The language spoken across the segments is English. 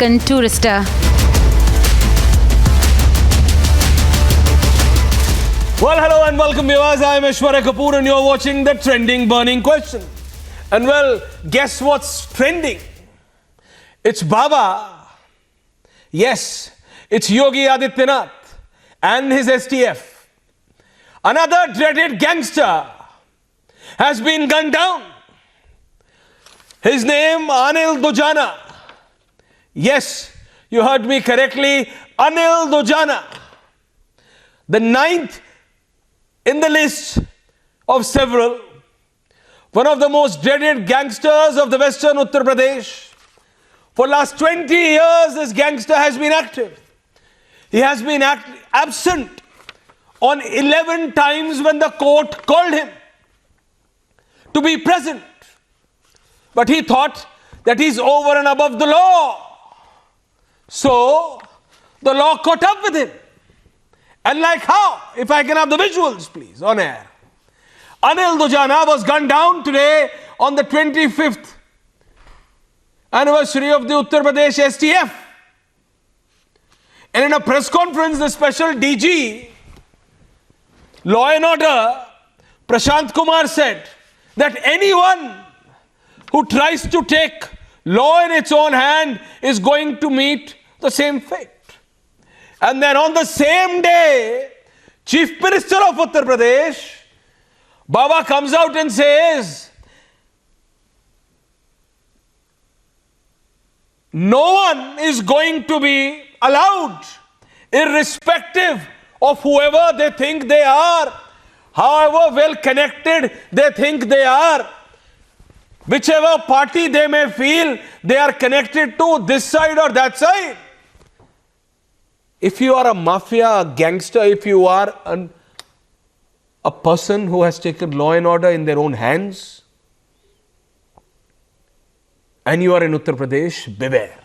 Deccan Tourister. Well, hello and welcome viewers. I am Aishwarya Kapoor and you're watching the trending burning question. And well, guess what's trending? It's Baba. Yes, it's Yogi Adityanath and his STF. Another dreaded gangster has been gunned down. His name, Anil Dujana. Yes, you heard me correctly, Anil Dujana. The 9th in the list of several. One of the most dreaded gangsters of the western Uttar Pradesh. For last 20 years, this gangster has been active. He has been absent on 11 times when the court called him to be present. But he thought that he's over and above the law. So, the law caught up with him. And like how? If I can have the visuals, please, on air. Anil Dujana was gunned down today on the 25th anniversary of the Uttar Pradesh STF. And in a press conference, the special DG, Law and Order, Prashant Kumar said that anyone who tries to take law in its own hand is going to meet the same fate. And then on the same day, Chief Minister of Uttar Pradesh, Baba comes out and says, no one is going to be allowed, irrespective of whoever they think they are, however well connected they think they are, whichever party they may feel they are connected to, this side or that side. If you are a mafia, a gangster, if you are a person who has taken law and order in their own hands, and you are in Uttar Pradesh, beware.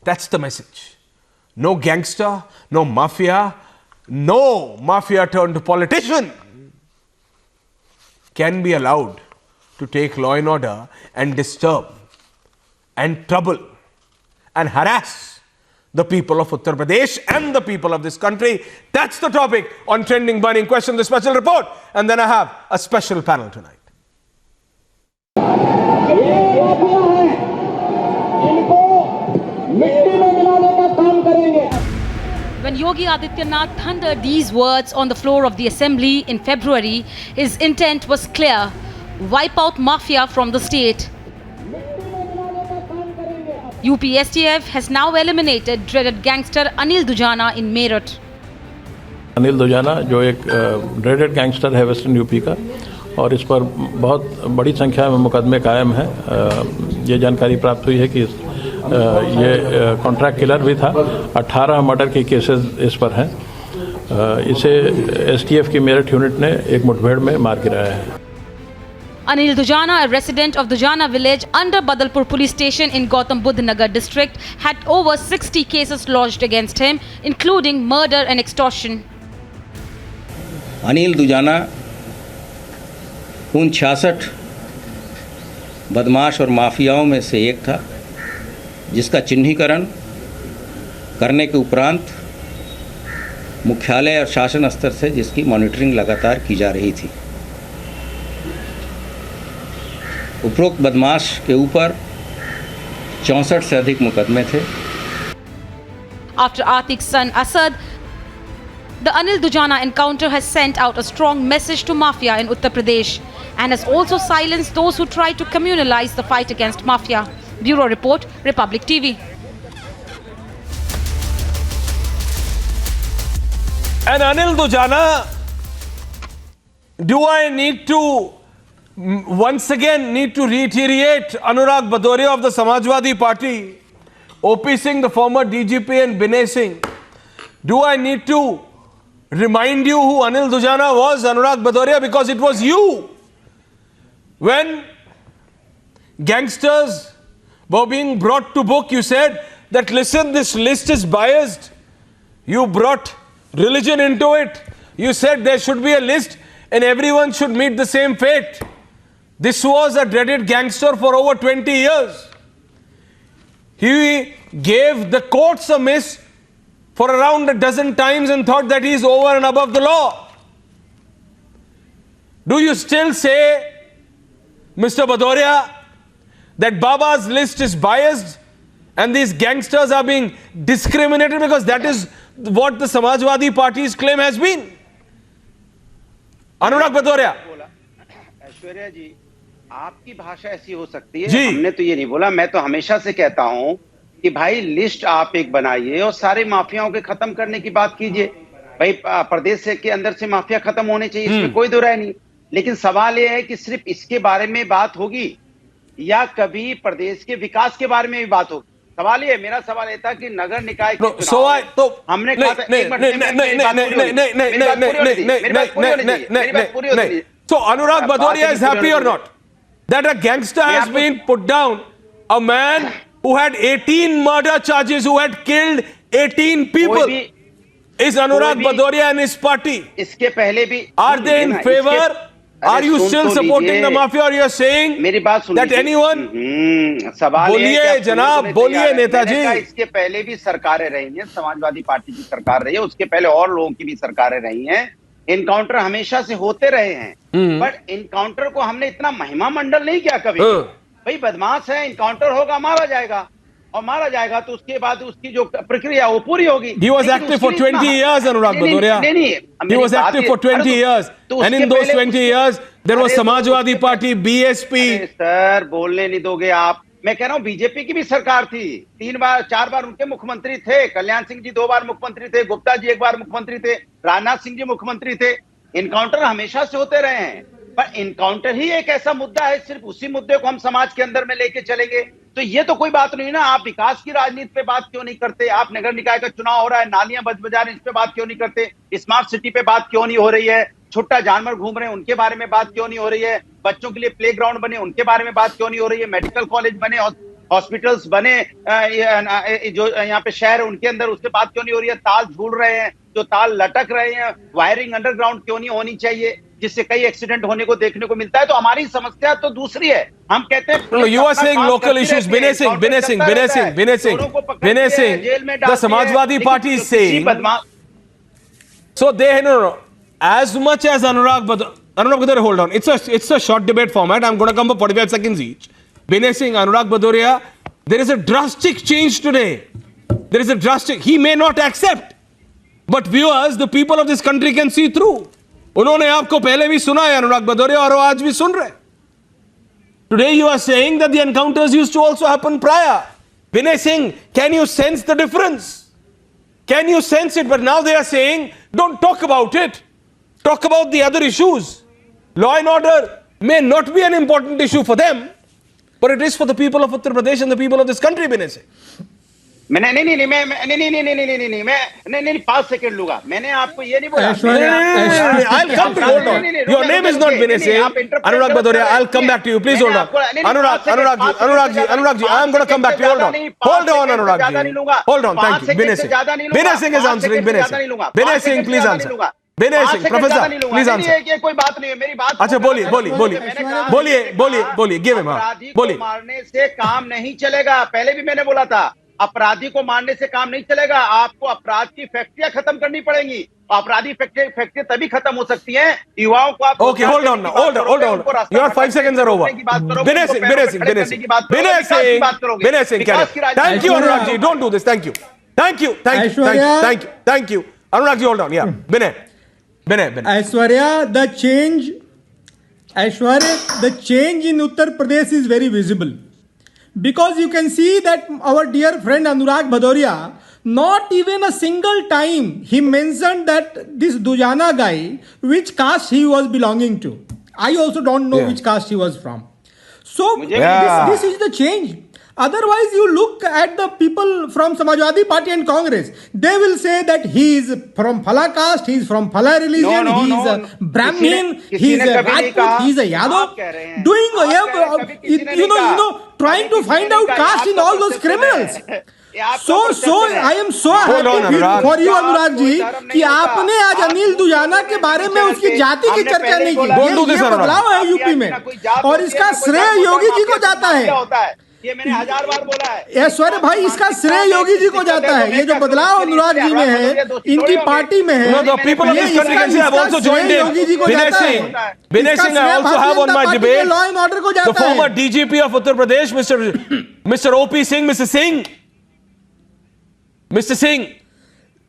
That's the message. No gangster, no mafia turned politician can be allowed to take law and order and disturb and trouble and harass the people of Uttar Pradesh and the people of this country. That's the topic on Trending Burning Question, the special report. And then I have a special panel tonight. When Yogi Adityanath thundered these words on the floor of the assembly in February, his intent was clear: wipe out Mafia from the state. UP STF has now eliminated dreaded gangster Anil Dujana in Meerut. Anil Dujana जो एक dreaded gangster है western UP का, और इस पर बहुत बड़ी संख्या में मुकदमे कायम हैं। ये जानकारी प्राप्त हुई है कि ये कॉन्ट्रैक्ट किलर भी था। 18 मर्डर के केसेस इस पर हैं। इसे एसटीएफ की मेरठ यूनिट ने एक मुठभेड़ में मार गिराया है। Anil Dujana, a resident of Dujana village under Badalpur police station in Gautam Budh Nagar district, had over 60 cases lodged against him, including murder and extortion. Anil Dujana उन 66 बदमाश और माफियाओं में से एक था जिसका चिन्हीकरण करने के उपरांत मुख्यालय और शासन स्तर से जिसकी मॉनिटरिंग लगातार की जा रही थी। उपरोक्त बदमाश के ऊपर 64 से अधिक मुकदमे थे। After Atik's son Asad, the Anil Dujana encounter has sent out a strong message to Mafia in Uttar Pradesh and has also silenced those who try to communalize the fight against Mafia. Bureau Report, Republic TV. And Anil Dujana, do I need to once again reiterate Anurag Bhadoria of the Samajwadi Party, OP Singh, the former DGP, and Binay Singh? Do I need to remind you who Anil Dujana was, Anurag Bhadoria? Because it was you. When gangsters were being brought to book, you said that, listen, this list is biased. You brought religion into it. You said there should be a list and everyone should meet the same fate. This was a dreaded gangster for over 20 years. He gave the courts a miss for around a dozen times and thought that he is over and above the law. Do you still say, Mr. Bhadoria, that Baba's list is biased and these gangsters are being discriminated? Because that is what the Samajwadi Party's claim has been. Anurag Bhadoria. Aishwarya जी, आपकी भाषा ऐसी हो सकती है, हमने तो ये नहीं बोला। मैं तो हमेशा से कहता हूं कि भाई लिस्ट आप एक बनाइए और सारे माफियाओं के खत्म करने की बात कीजिए। भाई प्रदेश के अंदर से माफिया खत्म होने चाहिए, इसमें कोई दो राय नहीं। लेकिन सवाल यह है कि सिर्फ इसके बारे में बात होगी या कभी प्रदेश के विकास के बारे में भी बात होगी? सवाल ये, मेरा सवाल ये था कि नगर निकाय के चुनाव हमने कहा था So Anurag Bhadoria is happy or not that a gangster has been put down, a man who had 18 murder charges, who had killed 18 people? Is Anurag Bhadoria and his party, इसके पहले भी, are they in favor? Are you still supporting the mafia, or you are saying मेरी बात सुनिए that anyone? सवाल बोलिए जनाब, बोलिए नेताजी। इसके पहले भी सरकारें रही हैं, समाजवादी पार्टी की सरकार रही है, उसके पहले और लोगों की भी सरकारें रही हैं। इनकाउंटर हमेशा से होते रहे हैं, बट इनकाउंटर को हमने इतना महिमा मंडल नहीं किया कभी। भाई बदमाश है, इनकाउंटर होगा, मारा जाएगा, और मारा जाएगा तो उसके बाद उसकी जो प्रक्रिया वो पूरी होगी। He was active for 20 years, Anurag Bhadoria. He was active for 20 years, and in those 20 years there was Samajwadi Party, BSP. Sir बोलने नहीं दोगे आप? मैं कह रहा हूँ बीजेपी की भी सरकार थी, 4 बार उनके मुख्यमंत्री थे। कल्याण सिंह जी 2 बार मुख्यमंत्री थे, गुप्ता जी 1 बार मुख्यमंत्री थे, राजनाथ सिंह जी मुख्यमंत्री थे। इनकाउंटर हमेशा से होते रहे हैं, पर इनकाउंटर ही एक ऐसा मुद्दा है, सिर्फ उसी मुद्दे को हम समाज के अंदर में लेके चलेंगे तो ये तो कोई बात नहीं ना। आप विकास की राजनीति पे बात क्यों नहीं करते? आप नगर निकाय का चुनाव हो रहा है, नालियां बज बजा रही, इस पे बात क्यों नहीं करते? स्मार्ट सिटी पे बात क्यों नहीं हो रही है? छुट्टा जानवर घूम रहे हैं, उनके बारे में बात क्यों नहीं हो रही है? बच्चों के लिए प्लेग्राउंड बने, उनके बारे में बात क्यों नहीं हो रही है? मेडिकल कॉलेज बने, हॉस्पिटल्स बने, जो यहाँ पे शहर है उनके अंदर, उससे बात क्यों नहीं हो रही है? ताल झूल रहे हैं, जो ताल लटक रहे हैं, वायरिंग अंडरग्राउंड क्यों नहीं होनी चाहिए, जिससे कई एक्सीडेंट होने को देखने को मिलता है? तो हमारी समस्या तो दूसरी है। हम कहते हैं you are saying local issues. Binay Singh, the Samajwadi Party is saying, so they, no, as much as Anurag Bhadoria, hold on, it's a short debate format. I'm going to come for 45 seconds each. Binay Singh, Anurag Bhadoria, there is a drastic change today. There is a drastic, he may not accept, but viewers, the people of this country can see through. उन्होंने आपको पहले भी सुना है अनुराग भदौरिया, और वो आज भी सुन रहे। Today you are saying that the encounters used to also happen prior. Binay Singh, can you sense the difference? Can you sense it? But now they are saying, don't talk about it. Talk about the other issues. Law and order may not be an important issue for them, but it is for the people of Uttar Pradesh and the people of this country, Binay Singh. मैंने नहीं 5 second लूंगा। मैंने आपको ये नहीं बोला। I'll come to you. Hold on. Your name is not Binay Singh. Anurag Bhadoria, I'll come back to you. Please hold on. Anurag ji, I'm going to come back to you. Hold on, Anurag ji. Hold on. Thank you. Binay Singh. Binay Singh is answering. Binay Singh. Binay Singh, please answer. Binay Singh, Professor, please answer. ये कोई बात नहीं है, मेरी बात। अच्छा बोलिए, give him. बोलिए। मारने से काम नहीं चलेगा, पहले भी मैंने बोला था। अपराधी को मारने से काम नहीं चलेगा, आपको अपराध की फैक्ट्रियां खत्म करनी पड़ेंगी। अपराधी फैक्ट्री तभी खत्म हो सकती हैं, युवाओं को आप। Okay, hold on. Your 5 seconds are over. Binay Singh, thank you, Anurag ji. Don't do this. Thank you. Anurag ji, hold on. Yeah, Binay. Aishwarya, the change in Uttar Pradesh is very visible. Because you can see that our dear friend Anurag Bhadoria, not even a single time he mentioned that this Dujana guy, which caste he was belonging to. I also don't know which caste he was from. So this is the change. Otherwise, you look at the people from Samajwadi Party and Congress, they will say that he is from Phala caste, he is from Phala religion, he is a Brahmin, he is a Rajput, he is a Yadav, trying to find out caste in all those criminals. So I am so happy for you, Anurag ji, कि आपने आज अनिल दुजाना के बारे में उसकी जाति की चर्चा नहीं की। ये बदलाव है यूपी में, और इसका श्रेय योगी जी को जाता है। ये मैंने 1000 बार बोला है। ऐश्वर्य भाई, इसका श्रेय योगी जी को जाता है। ये जो बदलाव अनुराग जी में है, इनकी पार्टी में है, No, the people of ये this constituency have also joined in. Yogi ji को Vinay जाता Singh, है। Vinay इसका Singh, I श्रेय also भारतीय have on Janata my party के debate लॉ एंड ऑर्डर को the जाता former है। DGP of Uttar Pradesh, Mr. OP Singh, Mr. Singh.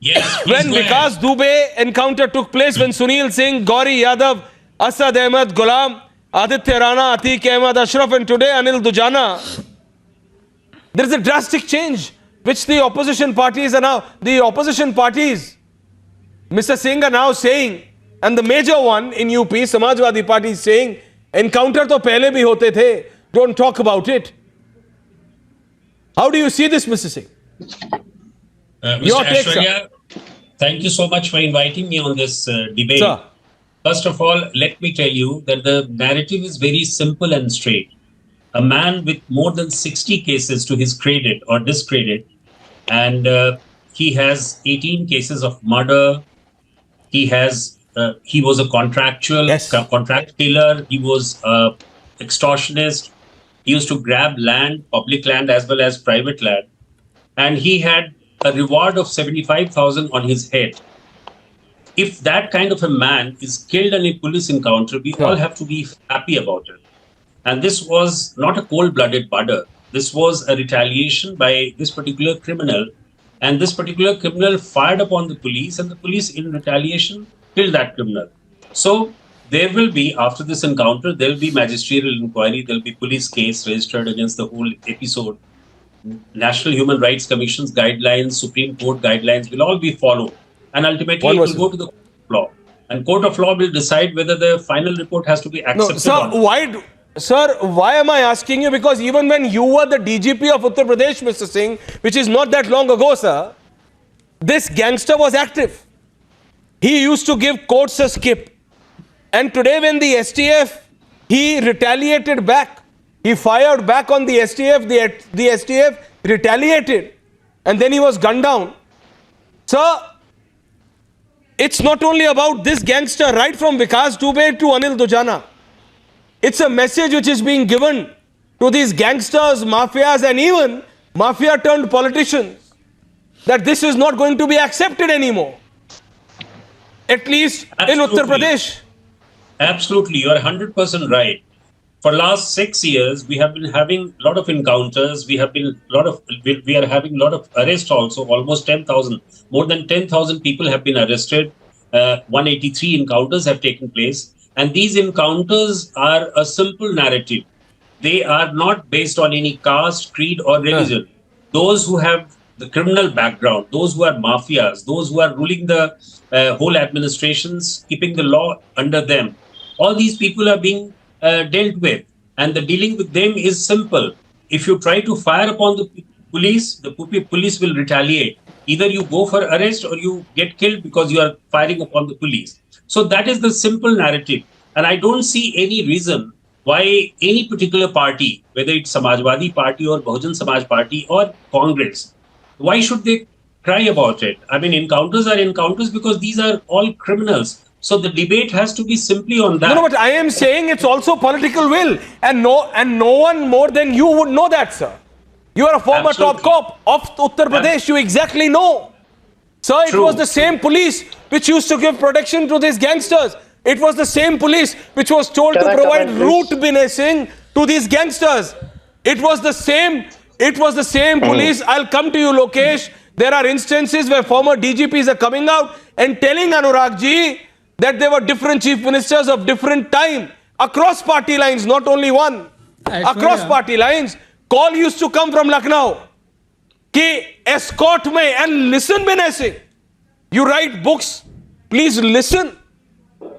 Yes, please When go ahead. Vikas Dubey encounter took place, when Sunil Singh, Gauri Yadav, Asad Ahmed, Ghulam, Aditya Rana, Atiq Ahmed, Ashraf, and today Anil Dujana, there is a drastic change which the opposition parties, Mr. Singh, are now saying, and the major one in UP, Samajwadi Party is saying, encounter to pehle bhi hote the, don't talk about it. How do you see this, Mr. Singh? Your Mr. take, sir. Aishwarya, thank you so much for inviting me on this debate. Sir. First of all, let me tell you that the narrative is very simple and straight. A man with more than 60 cases to his credit or discredit, and he has 18 cases of murder. He was a contract killer. He was extortionist. He used to grab land, public land as well as private land, and he had a reward of 75,000 on his head. If that kind of a man is killed in a police encounter, we all have to be happy about it. And this was not a cold-blooded murder. This was a retaliation by this particular criminal. And this particular criminal fired upon the police, and the police in retaliation killed that criminal. So there will be, after this encounter, there will be magisterial inquiry, there will be police case registered against the whole episode. National Human Rights Commission's guidelines, Supreme Court guidelines will all be followed. And ultimately, it will go to the court of law. And court of law will decide whether the final report has to be accepted or not. Sir, why am I asking you? Because even when you were the DGP of Uttar Pradesh, Mr. Singh, which is not that long ago, sir, this gangster was active. He used to give courts a skip. And today when the STF, he retaliated back. He fired back on the STF. The STF retaliated. And then he was gunned down. Sir, it's not only about this gangster, right from Vikas Dubey to Anil Dujana. It's a message which is being given to these gangsters, mafias, and even mafia turned politicians that this is not going to be accepted anymore. At least in Uttar Pradesh. Absolutely, you are 100% right. For last 6 years, we have been having a lot of encounters. We are having a lot of arrests also. Almost 10,000, more than 10,000 people have been arrested. 183 encounters have taken place. And these encounters are a simple narrative. They are not based on any caste, creed, or religion. Those who have the criminal background, those who are mafias, those who are ruling the whole administrations, keeping the law under them, all these people are being dealt with. And the dealing with them is simple. If you try to fire upon the police will retaliate. Either you go for arrest or you get killed because you are firing upon the police. So that is the simple narrative. And I don't see any reason why any particular party, whether it's Samajwadi Party or Bahujan Samaj Party or Congress, why should they cry about it? I mean, encounters are encounters because these are all criminals. So the debate has to be simply on that. No, but I am saying it's also political will. And no one more than you would know that, sir. You are a former top cop of Uttar Pradesh. You exactly know. Sir, it was the same police which used to give protection to these gangsters. It was the same police which was told to provide route binacing to these gangsters. It was the same police. I'll come to you, Lokesh. There are instances where former DGPs are coming out and telling Anurag ji that there were different chief ministers of different time across party lines, not only one. Across party lines. Call used to come from Lucknow. Ki escort me and listen, Binay. You write books, please listen.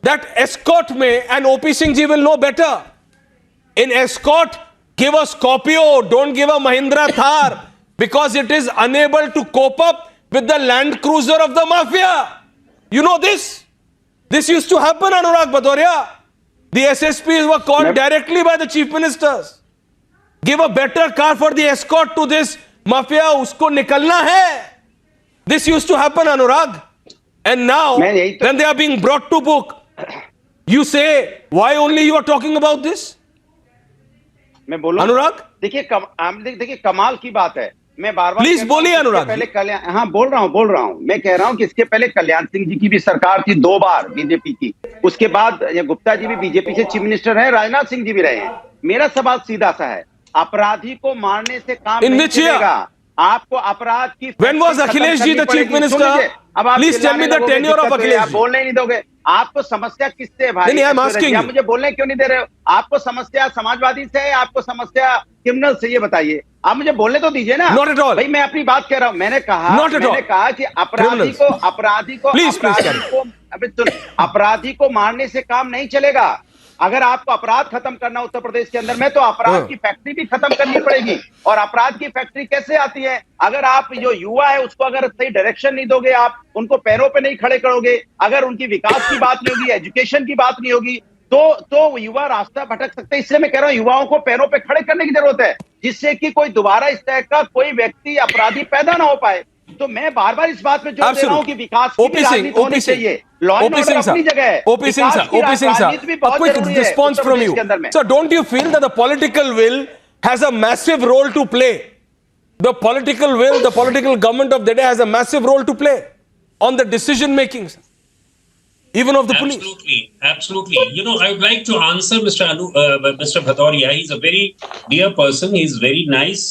That escort me and OP Singh ji will know better. In escort, give a Scorpio, don't give a Mahindra Thar, because it is unable to cope up with the Land Cruiser of the Mafia. You know this? This used to happen, Anurag Bhadoria. The SSPs were called directly by the chief ministers. Give a better car for the escort to this mafia, usko nikalna hai. This used to happen, Anurag. And now, when they are being brought to book, you say, why only you are talking about this? मैं बोलूं अनुराग देखिए कमाल की बात है। मैं बार बार please बोलिए अनुराग। पहले कल्याण, हाँ बोल रहा हूं। मैं कह रहा हूं कि इसके पहले कल्याण सिंह जी की भी सरकार थी 2 बार बीजेपी की। उसके बाद ये गुप्ता जी भी बीजेपी से चीफ मिनिस्टर है, राजनाथ सिंह जी भी रहे हैं। मेरा सवाल सीधा सा है, अपराधी को मारने से काम नहीं चलेगा। आपको अपराध की When was Akhilesh ji the chief minister? अब आप Please tell me the tenure of Akhilesh आप ji. बोलने ही नहीं दोगे। आपको समस्या किससे है भाई? नहीं, I'm asking आप you. मुझे बोलने क्यों नहीं दे रहे हो? आपको समस्या समाजवादी से है, आपको समस्या क्रिमिनल से, ये बताइए। आप मुझे बोलने तो दीजिए ना। Not at all. भाई मैं अपनी बात कह रहा हूं। मैंने कहा कि अपराधी को मारने से काम नहीं चलेगा। अगर आपको अपराध खत्म करना उत्तर प्रदेश के अंदर में, तो अपराध की फैक्ट्री भी खत्म करनी पड़ेगी। और अपराध की फैक्ट्री कैसे आती है? अगर आप जो युवा है उसको अगर सही डायरेक्शन नहीं दोगे, आप उनको पैरों पे नहीं खड़े करोगे, अगर उनकी विकास की बात नहीं होगी, एजुकेशन की बात नहीं होगी, तो युवा रास्ता भटक सकते हैं। इसलिए मैं कह रहा हूं युवाओं को पैरों पे खड़े करने की जरूरत है, जिससे कि कोई दोबारा इस तरह का कोई व्यक्ति अपराधी पैदा ना हो पाए। तो मैं बार बार इस बात पे जोर दे रहा हूं कि विकास की भी राजनीति होनी चाहिए। लॉ एंड ऑर्डर अपनी जगह है। OP Singh sir, a quick response from you. So don't you feel that the political will has a massive role to play? The political will, the political government of the day has a massive role to play on the decision making, even of the police. Absolutely. You know, I would like to answer Mr. Bhadoria. He's a very dear person. He's very nice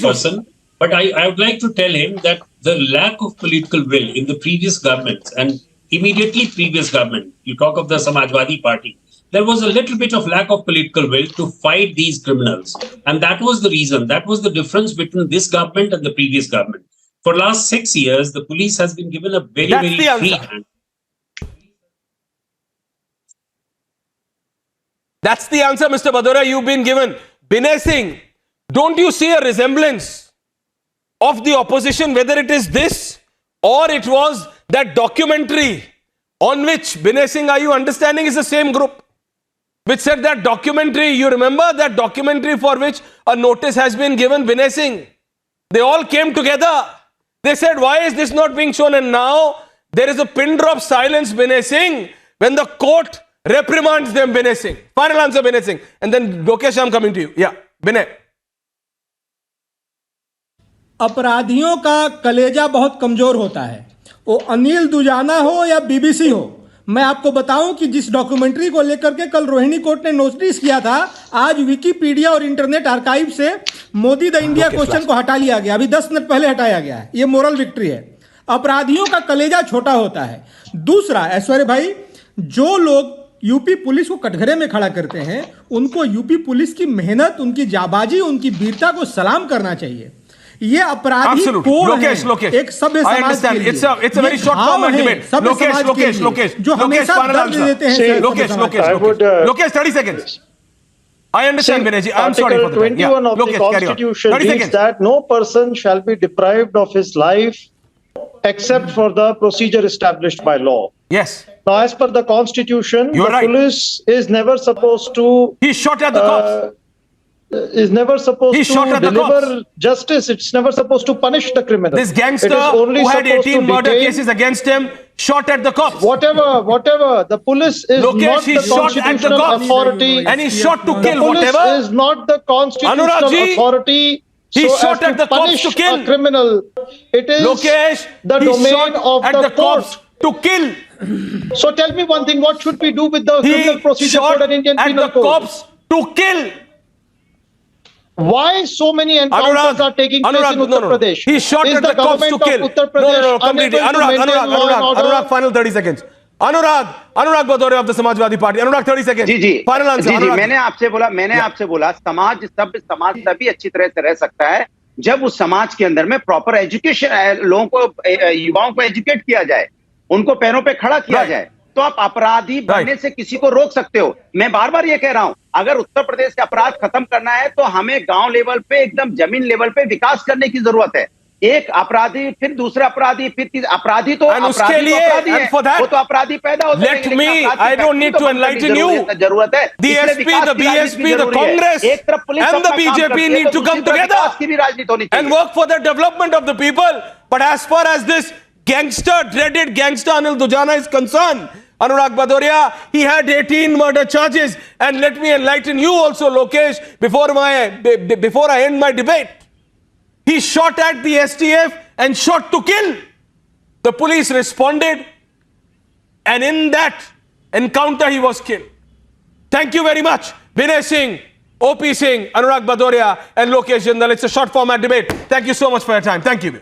person. But I would like to tell him that the lack of political will in the previous governments and immediately previous government, you talk of the Samajwadi Party, there was a little bit of lack of political will to fight these criminals. And that was the reason, that was the difference between this government and the previous government. For last 6 years, the police has been given a very free hand. That's the answer, Mr. Bhadoria, you've been given. Binay Singh, don't you see a resemblance of the opposition, whether it is this or it was that documentary on which, Binay Singh, are you understanding, is the same group which said that documentary, you remember that documentary for which a notice has been given, Binay Singh? They all came together. They said, why is this not being shown? And now there is a pin drop silence, Binay Singh, when the court reprimands them, Binay Singh. Final answer, Binay Singh. And then Lokesh, I'm coming to you. Yeah, Binay. अपराधियों का कलेजा बहुत कमजोर होता है, वो अनिल दुजाना हो या बीबीसी हो। मैं आपको बताऊं कि जिस डॉक्यूमेंट्री को लेकर के कल रोहिणी कोर्ट ने नोटिस किया था, आज विकिपीडिया और इंटरनेट आर्काइव से मोदी द इंडिया क्वेश्चन को हटा लिया गया। अभी 10 मिनट पहले हटाया गया है। ये मोरल विक्ट्री है। अपराधियों का कलेजा छोटा होता है। दूसरा, ऐश्वर्य भाई, जो लोग यूपी पुलिस को कटघरे में खड़ा करते हैं, उनको यूपी पुलिस की मेहनत, उनकी जाबाजी, उनकी वीरता को सलाम करना चाहिए। ये अपराधी कौन है? एक सभ्य समाज के लिए it's a very short format debate. Lokesh, जो हमेशा दर्द देते हैं। Lokesh, 30 seconds. I understand, Binay ji. I'm sorry for that. 21 of the Constitution reads that no person shall be deprived of his life except for the procedure established by law. Yes. Now, as per the Constitution, the police is never supposed to. He shot at the cops. Is never supposed to deliver justice. It's never supposed to punish the criminal. This gangster who had 18 murder cases against him shot at the cops. Whatever. The police is not the constitutional authority. And he shot to kill. The police is not the constitutional authority. He shot at the cops to kill a criminal. It is the domain of the court to kill. So tell me one thing: what should we do with the criminal procedure code and Indian Penal Code? He shot at the cops to kill. Why so many encounters are taking place in Uttar Pradesh? He shot at the cops to kill. No, completely. Anurag, final 30 seconds. Anurag Bhadoria of the Samajwadi Party. Anurag, 30 seconds. Ji Final answer. जी मैंने आपसे बोला समाज तभी अच्छी तरह से रह सकता है जब उस समाज के अंदर में प्रॉपर एजुकेशन, लोगों को, युवाओं को एजुकेट किया जाए, उनको पैरों पे खड़ा किया जाए, तो आप अपराधी बनने से किसी को रोक सकते हो। मैं बार बार ये कह रहा हूं, अगर उत्तर प्रदेश से अपराध खत्म करना है तो हमें गांव लेवल पे, एकदम जमीन लेवल पे विकास करने की जरूरत है। एक अपराधी, फिर दूसरा अपराधी, फिर अपराधी तो अपराधी है, वो तो अपराधी पैदा होते हैं। Let me, I don't need to enlighten you. जरूरत है। The SP, the BSP, the Congress and the BJP need to come together and work for the development of the people. But as far as this dreaded gangster Anil Dujana is concerned, Anurag Bhadoria, he had 18 murder charges. And let me enlighten you also, Lokesh, before I end my debate. He shot at the STF and shot to kill. The police responded, and in that encounter he was killed. Thank you very much, Vinay Singh, OP Singh, Anurag Bhadoria and Lokesh Jindal. It's a short format debate. Thank you so much for your time. Thank you.